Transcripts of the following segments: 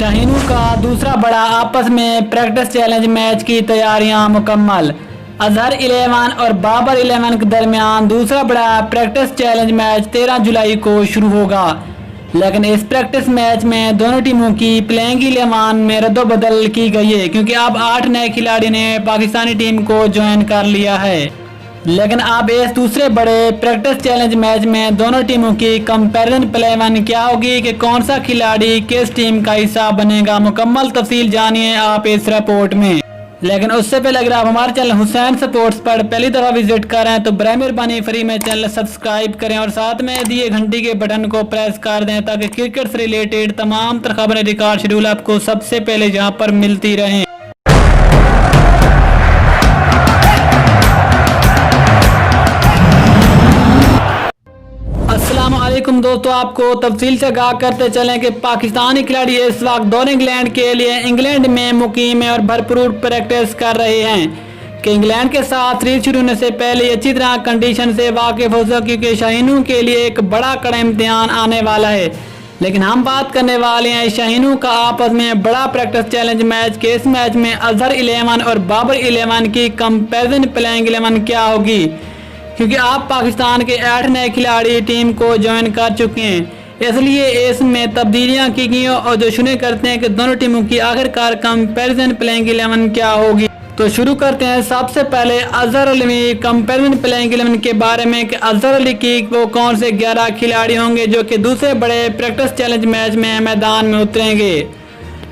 शाहीनों का दूसरा बड़ा आपस में प्रैक्टिस चैलेंज मैच की तैयारियां मुकम्मल। अजहर 11 और बाबर 11 के दरमियान दूसरा बड़ा प्रैक्टिस चैलेंज मैच 13 जुलाई को शुरू होगा, लेकिन इस प्रैक्टिस मैच में दोनों टीमों की प्लेइंग 11 में रद्दोबदल की गई है, क्योंकि अब 8 नए खिलाड़ी ने पाकिस्तानी टीम को ज्वाइन कर लिया है। लेकिन अब इस दूसरे बड़े प्रैक्टिस चैलेंज मैच में दोनों टीमों की कंपैरिजन प्ले 11 क्या होगी कि कौन सा खिलाड़ी किस टीम का हिस्सा बनेगा, मुकम्मल तफसील जानिए आप इस रिपोर्ट में। लेकिन उससे पहले अगर आप हमारे चैनल हुसैन स्पोर्ट्स पर पहली दफ़ा विजिट कर रहे हैं तो बराए मेहरबानी फ्री में चैनल सब्सक्राइब करें और साथ में दिए घंटी के बटन को प्रेस कर दें, ताकि क्रिकेट से रिलेटेड तमाम खबरें रिकॉर्ड शेड्यूल आपको सबसे पहले यहाँ पर मिलती रहें। अस्सलामुअलैकुम दोस्तों, आपको तफसील से आगाह करते चलें कि पाकिस्तानी खिलाड़ी इस वक्त दौरे इंग्लैंड के लिए इंग्लैंड में मुकीम है और भरपूर प्रैक्टिस कर रहे हैं कि इंग्लैंड के साथ सीरीज शुरू होने से पहले अच्छी तरह कंडीशन से वाकिफ हो सके, क्योंकि शाहीनों के लिए एक बड़ा कड़ा इम्तिहान आने वाला है। लेकिन हम बात करने वाले हैं शाहीनों का आपस में बड़ा प्रैक्टिस चैलेंज मैच के। इस मैच में अजहर 11 और बाबर 11 की कंपेरिजन प्लेइंग 11 क्या होगी, क्योंकि आप पाकिस्तान के 8 नए खिलाड़ी टीम को ज्वाइन कर चुके हैं, इसलिए इसमें तब्दीलियां की गई और जो शुरू करते हैं कि दोनों टीमों की आखिरकार कंपैरिजन प्लेइंग 11 क्या होगी। तो शुरू करते हैं सबसे पहले अजहर अली कंपैरिजन प्लेइंग 11 के बारे में कि अजहर अली की वो कौन से 11 खिलाड़ी होंगे जो कि दूसरे बड़े प्रैक्टिस चैलेंज मैच में मैदान में उतरेंगे।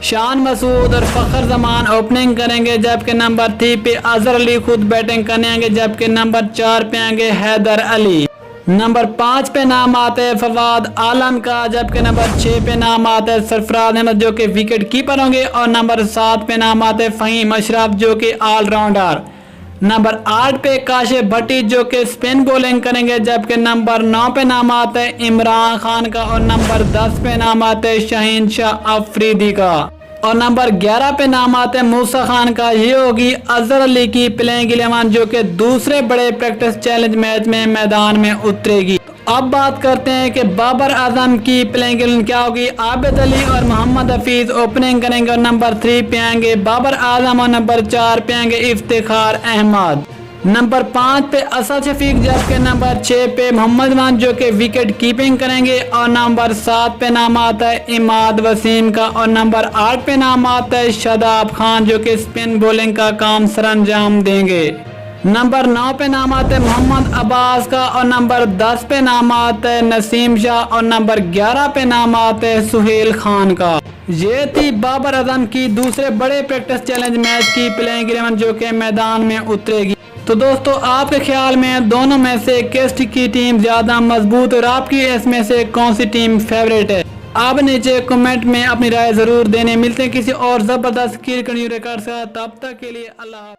शान मसूद और फखर जमान ओपनिंग करेंगे, जबकि नंबर 3 पे अजहर अली खुद बैटिंग करने आएंगे, जबकि नंबर 4 पे आएंगे हैदर अली। नंबर 5 पे नाम आते हैं फवाद आलम का, जबकि नंबर 6 पे नाम आते हैं सरफराज अहमद जो कि विकेट कीपर होंगे, और नंबर 7 पे नाम आते हैं फहीम अशरफ जो कि ऑलराउंडर। नंबर 8 पे काशिफ भट्टी जो कि स्पिन बॉलिंग करेंगे, जबकि नंबर 9 पे नाम आता है इमरान खान का, और नंबर 10 पे नाम आता है शाहीन शाह अफरीदी का, और नंबर 11 पे नाम आता है मूसा खान का। ये होगी अजहर अली की प्लेइंग 11 जो कि दूसरे बड़े प्रैक्टिस चैलेंज मैच में मैदान में उतरेगी। अब बात करते हैं कि बाबर आजम की प्लेइंग 11 क्या होगी। आबिद अली और मोहम्मद हफीज ओपनिंग करेंगे, और नंबर 3 पे आएंगे बाबर आजम, और नंबर 4 पे आएंगे इफ्तिखार अहमद। नंबर 5 पे असद शफीक, जबकि नंबर 6 पे मोहम्मद मान जो कि विकेट कीपिंग करेंगे, और नंबर 7 पे नाम आता है इमाद वसीम का, और नंबर 8 पे नाम आता है शादाब खान जो कि स्पिन बॉलिंग का काम सरअंजाम देंगे। नंबर 9 पे नाम आता है मोहम्मद अब्बास का, और नंबर 10 पे नाम आता है नसीम शाह, और नंबर 11 पे नाम आता है सुहेल खान का। ये थी बाबर आजम की दूसरे बड़े प्रैक्टिस चैलेंज मैच की प्लेइंग 11 जो कि मैदान में उतरेगी। तो दोस्तों, आपके ख्याल में दोनों में से किस की टीम ज्यादा मजबूत और आपकी इसमें से कौन सी टीम फेवरेट है? आप नीचे कमेंट में अपनी राय जरूर देने। मिलते हैं किसी और जबरदस्त क्रिकेट रिकॉर्ड से, तब तक के लिए अल्लाह।